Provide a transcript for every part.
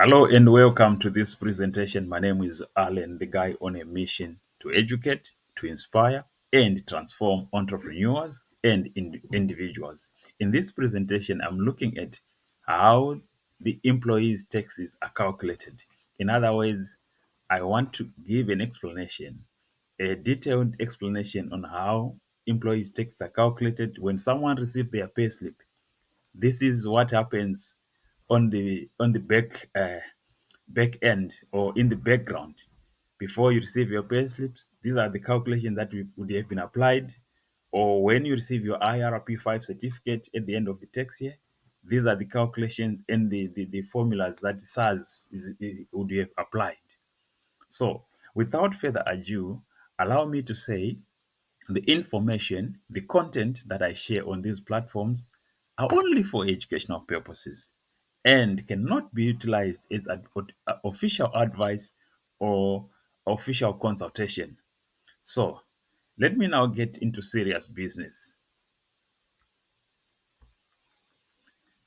Hello and welcome to this presentation. My name is Alan, the guy on a mission to educate, to inspire, and transform entrepreneurs and individuals. In this presentation, I'm looking at how the employees' taxes are calculated. In other words, I want to give an explanation, a detailed explanation on how employees' taxes are calculated when someone receives their payslip. This is what happens on the back end or in the background before you receive your pay slips. These are the calculations that would have been applied, or when you receive your IRP5 certificate at the end of the tax year. These are the calculations and the formulas that SARS would have applied. So, without further ado, allow me to say the information, the content that I share on these platforms are only for educational purposes and cannot be utilized as official advice or official consultation. So, let me now get into serious business.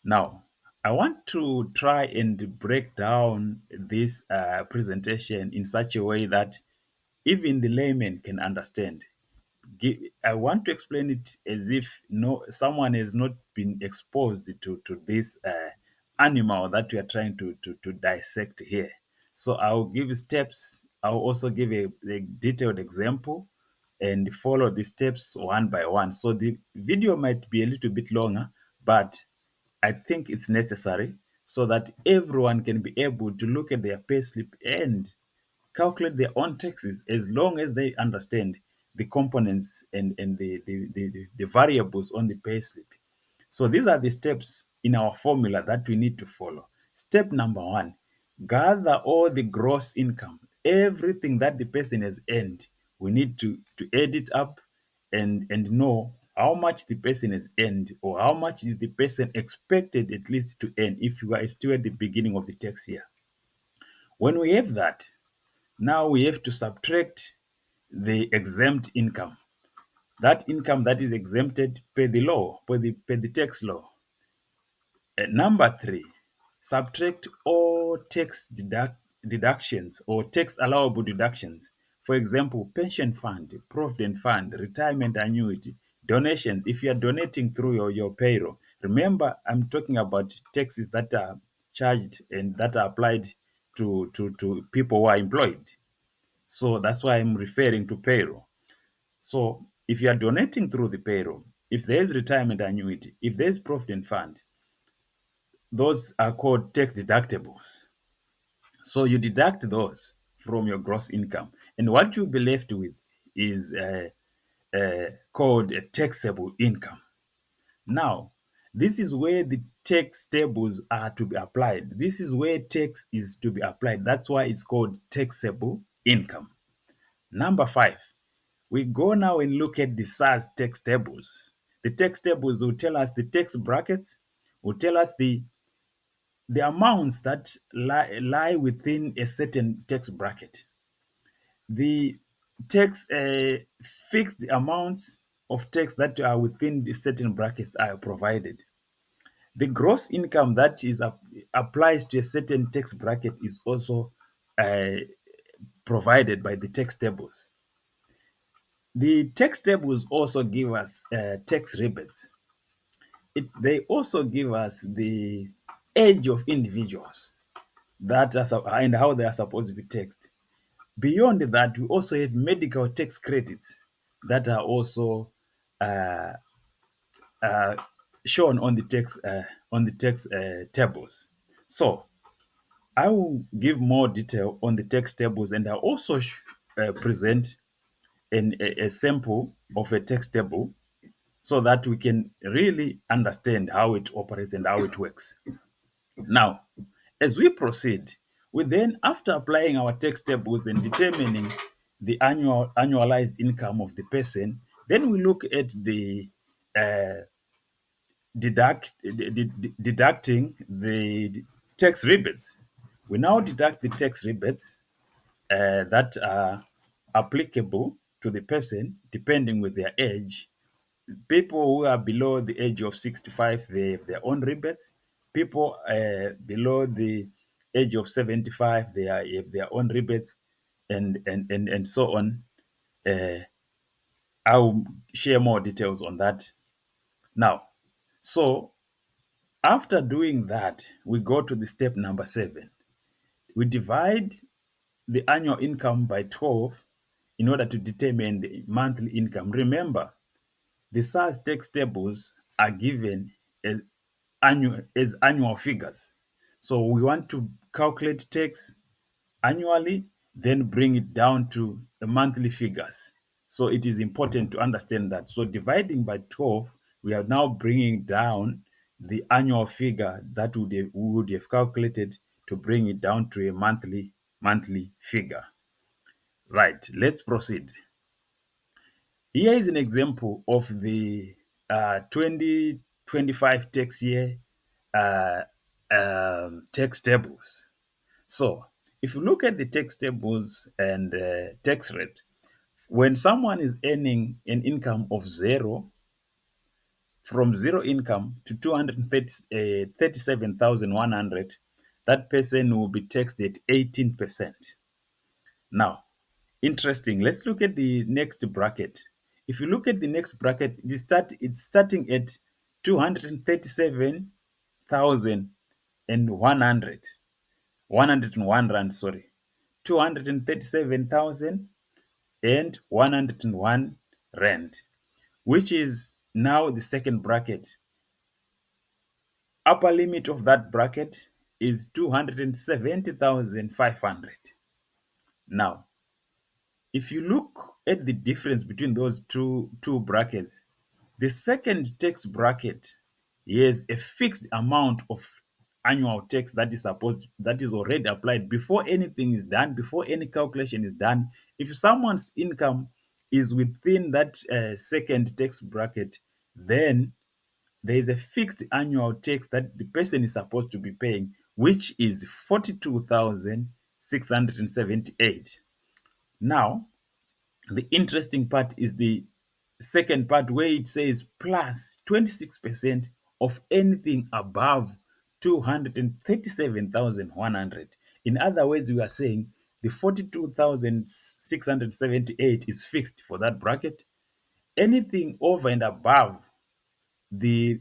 Now, I want to try and break down this presentation in such a way that even the layman can understand. I want to explain it as if no someone has not been exposed to this animal that we are trying to dissect here. So I'll give steps. I'll also give a detailed example and follow the steps one by one. So the video might be a little bit longer, but I think it's necessary so that everyone can be able to look at their payslip and calculate their own taxes as long as they understand the components and the variables on the payslip. So these are the steps in our formula that we need to follow. Step number one, gather all the gross income, everything that the person has earned. We need to add it up and know how much the person has earned or how much is the person expected at least to earn if you are still at the beginning of the tax year. When we have that, now we have to subtract the exempt income. That income that is exempted per the law, per the tax law. Number three, subtract all tax deductions or tax allowable deductions. For example, pension fund, provident fund, retirement annuity, donations. If you are donating through your payroll, remember I'm talking about taxes that are charged and that are applied to people who are employed. So that's why I'm referring to payroll. So if you are donating through the payroll, if there is retirement annuity, if there is provident fund, those are called tax deductibles. So you deduct those from your gross income, and what you'll be left with is called a taxable income. Now, this is where the tax tables are to be applied. This is where tax is to be applied. That's why it's called taxable income. Number five, we go now and look at the SARS tax tables. The tax tables will tell us the tax brackets, will tell us the amounts that lie within a certain tax bracket. The tax fixed amounts of tax that are within the certain brackets are provided. The gross income that is applies to a certain tax bracket is also uh, provided by the tax tables. The tax tables also give us tax rebates. They also give us the age of individuals that are and how they are supposed to be taxed. Beyond that, we also have medical tax credits that are also uh, uh, shown on the tax tables. So I will give more detail on the tax tables, and I'll also present a sample of a tax table so that we can really understand how it operates and how it works. Now, as we proceed, we then, after applying our tax tables and determining the annualized income of the person, then we look at the uh, deducting the tax rebates. We now deduct the tax rebates that are applicable to the person depending with their age. People who are below the age of 65, they have their own rebates. People below the age of 75, they have their own rebates, and so on. Uh, I'll share more details on that now. So after doing that, we go to the step number 7. We divide the annual income by 12 in order to determine the monthly income. Remember, the SARS tax tables are given as annual figures. So we want to calculate tax annually, then bring it down to the monthly figures. So it is important to understand that. So dividing by 12, we are now bringing down the annual figure that we would have calculated to bring it down to a monthly figure. Right, let's proceed. Here is an example of the 2025 tax year uh, tax tables. So, if you look at the tax tables and tax rate, when someone is earning an income of zero, from zero income to 237,100, that person will be taxed at 18%. Now, interesting. Let's look at the next bracket. If you look at the next bracket, it's starting at 237,100. 101 rand, sorry. 237,101 rand, which is now the second bracket. Upper limit of that bracket is 270,500. Now, if you look at the difference between those two brackets, the second tax bracket has a fixed amount of annual tax that is already applied before anything is done, before any calculation is done. If someone's income is within that second tax bracket, then there is a fixed annual tax that the person is supposed to be paying, which is 42,678. Now, the interesting part is the second part where it says plus 26% of anything above 237,100. In other words, we are saying the 42,678 is fixed for that bracket. Anything over and above the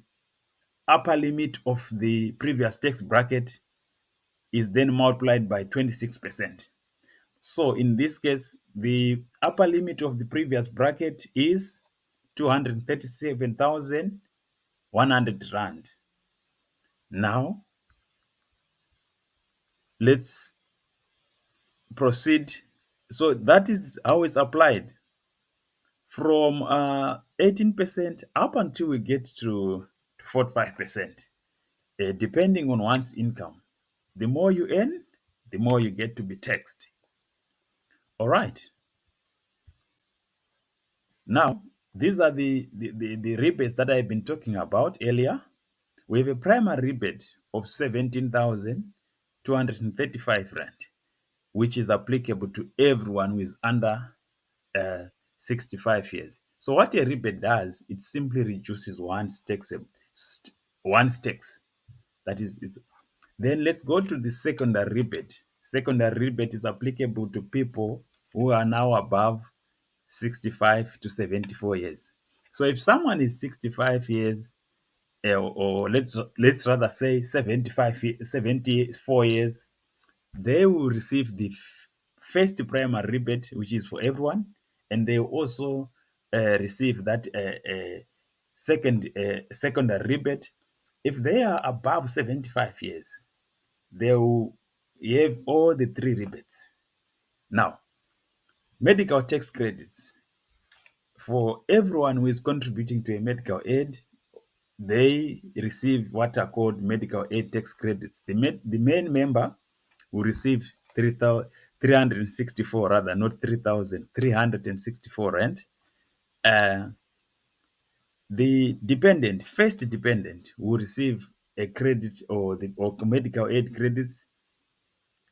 upper limit of the previous tax bracket is then multiplied by 26%. So in this case, the upper limit of the previous bracket is 237,100 rand. Now, let's proceed. So that is how it's applied from 18% up until we get to 45%, depending on one's income. The more you earn, the more you get to be taxed. All right. Now, these are the rebates that I've been talking about earlier. We have a primary rebate of 17,235 rand, which is applicable to everyone who is under uh, 65 years. So what a rebate does, it simply reduces one's tax. That is. Then let's go to the secondary rebate. Secondary rebate is applicable to people who are now above 65 to 74 years. So if someone is 65 years, or let's rather say 74 years, they will receive the first primary rebate, which is for everyone, and they will also receive that secondary rebate. If they are above 75 years, they will have all the three rebates. Now, medical tax credits. For everyone who is contributing to a medical aid, they receive what are called medical aid tax credits. The main member will receive 364, rather, not 3,364 rand. Uh, the dependent, first dependent, will receive a credit or medical aid credits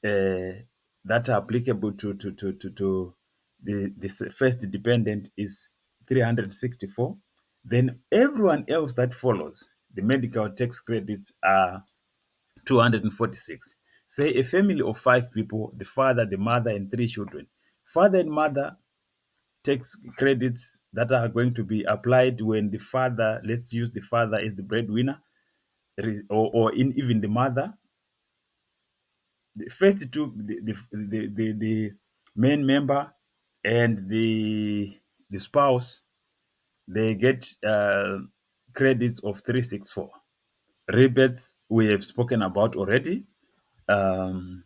that are applicable to the first dependent is 364. Then everyone else that follows, the medical tax credits are 246. Say a family of 5 people, the father, the mother, and 3 children. Father and mother takes credits that are going to be applied when the father, let's use the father as the breadwinner, even the mother. The first two, the main member and the spouse, they get credits of 364. Rebates we have spoken about already. Um,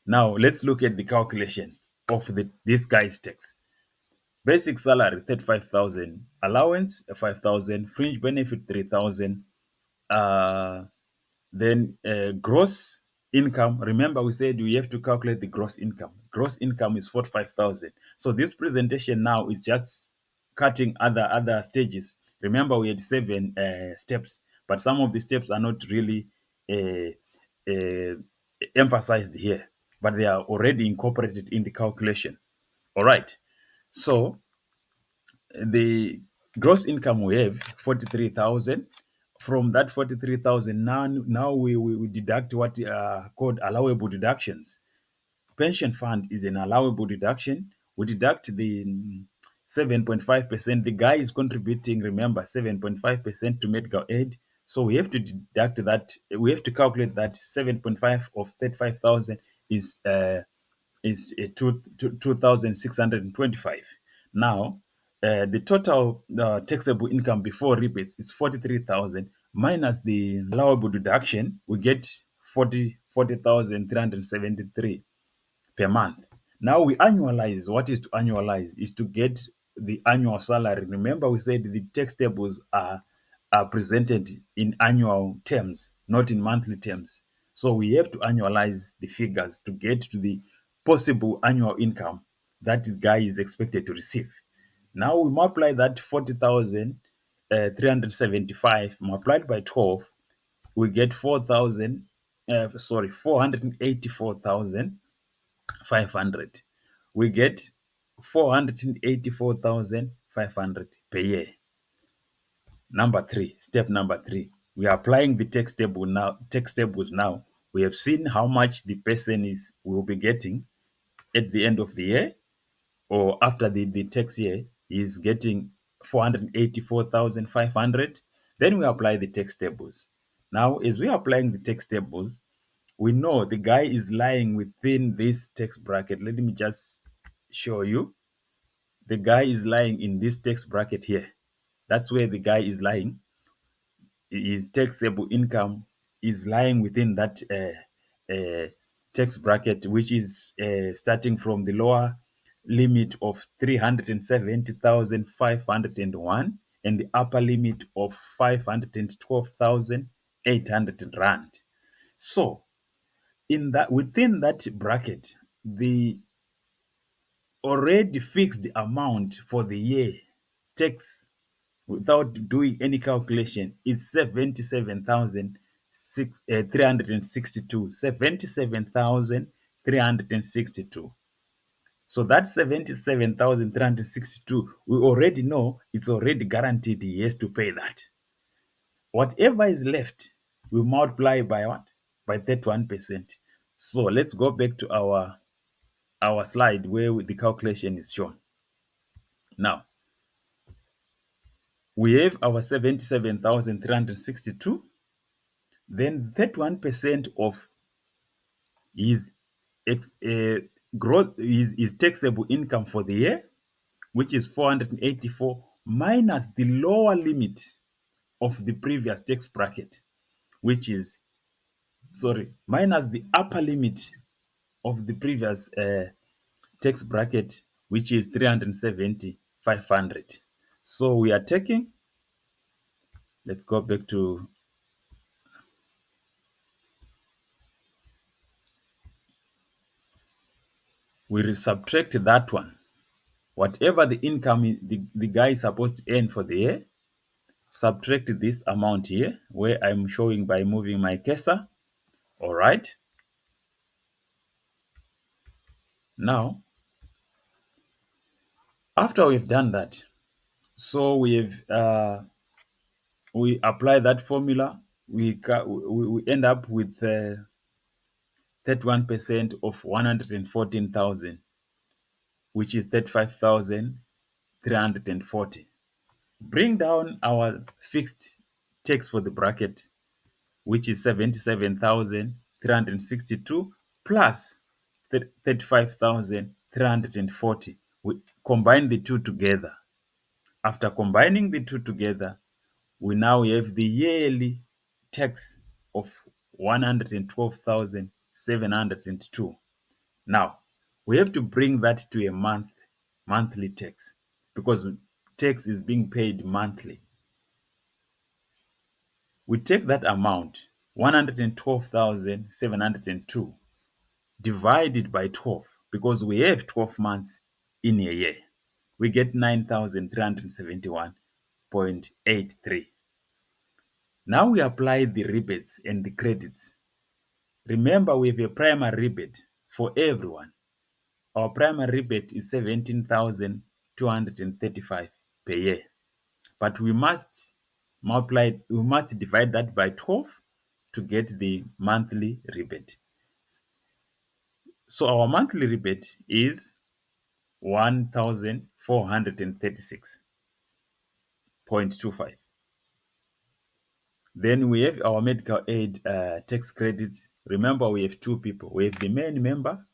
Now let's look at the calculation of this guy's tax. Basic salary 35,000, allowance 5,000, fringe benefit 3,000. Uh, then gross income. Remember, we said we have to calculate the gross income. Gross income is 45,000. So this presentation now is just cutting other stages. Remember, we had 7 steps, but some of the steps are not really uh, uh, emphasized here, but they are already incorporated in the calculation. All right. So the gross income we have 43,000. From that 43,000, now we deduct what are called allowable deductions. Pension fund is an allowable deduction. We deduct the 7.5%. The guy is contributing, remember, 7.5% to medical aid. So we have to deduct that. We have to calculate that 7.5 of 35,000 is 2,625. Now, the total taxable income before rebates is 43,000 minus the allowable deduction. We get 40,373 per month. Now we annualize. What is to annualize? Is to get the annual salary. Remember, we said the tax tables are presented in annual terms, not in monthly terms. So we have to annualize the figures to get to the possible annual income that the guy is expected to receive. Now we multiply that 40,375 multiplied by 12, we get 484,500. We get 484,500 per year. Step number three, we are applying the tax table now. Tax tables now. We have seen how much the person will be getting at the end of the year, or after the tax year is getting 484,500. Then we apply the tax tables. Now, as we are applying the tax tables, we know the guy is lying within this tax bracket. Let me just show you. The guy is lying in this tax bracket here. That's where the guy is lying. His taxable income is lying within that tax bracket, which is starting from the lower limit of 370,501 and the upper limit of 512,800 rand. So, in that within that bracket, the already fixed amount for the year tax without doing any calculation is 77,362. 77,362. So that 77,362, we already know it's already guaranteed he has to pay that. Whatever is left, we multiply by what? By 31%. So let's go back to our slide where the calculation is shown. Now, we have our 77,362. Then 31% of his growth is taxable income for the year, which is 484, minus the lower limit of the previous tax bracket, which is, minus the upper limit of the previous tax bracket, which is 370,500. So we are taking, let's go back to, we subtract that one. Whatever the income the guy is supposed to earn for the year, subtract this amount here, where I'm showing by moving my cursor. All right. Now, after we've done that, so we apply that formula. We end up with 31% of 114,000, which is 35,340. Bring down our fixed tax for the bracket, which is 77,362 plus 35,340. We combine the two together. After combining the two together, we now have the yearly tax of 112,702. Now, we have to bring that to a monthly tax, because tax is being paid monthly. We take that amount, 112,702, divided by 12, because we have 12 months in a year. We get 9,371.83. Now we apply the rebates and the credits. Remember, we have a primary rebate for everyone. Our primary rebate is 17,235 per year. But we must divide that by 12 to get the monthly rebate. So our monthly rebate is 1,436.25. Then we have our medical aid tax credits. Remember, we have two people. We have the main member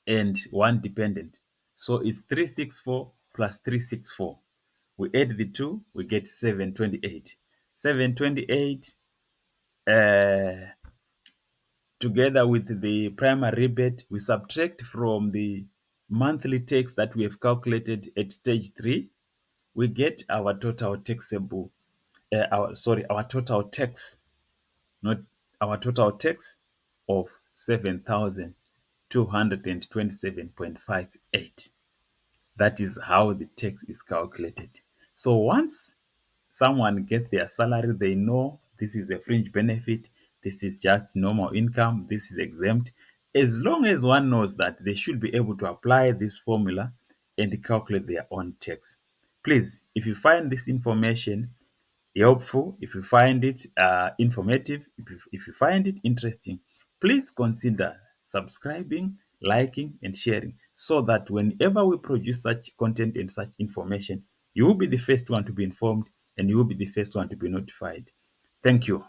and one dependent. So it's 364 plus 364. We add the two, we get 728. 728 together with the primary rebate, we subtract from the monthly tax that we have calculated at stage 3, we get our total taxable, our total tax, not our total tax of 7,227.58. That is how the tax is calculated. So once someone gets their salary, they know this is a fringe benefit, this is just normal income, this is exempt. As long as one knows that, they should be able to apply this formula and calculate their own tax. Please, if you find this information helpful, if you find it informative, if you find it interesting, please consider subscribing, liking, and sharing, so that whenever we produce such content and such information, you will be the first one to be informed and you will be the first one to be notified. Thank you.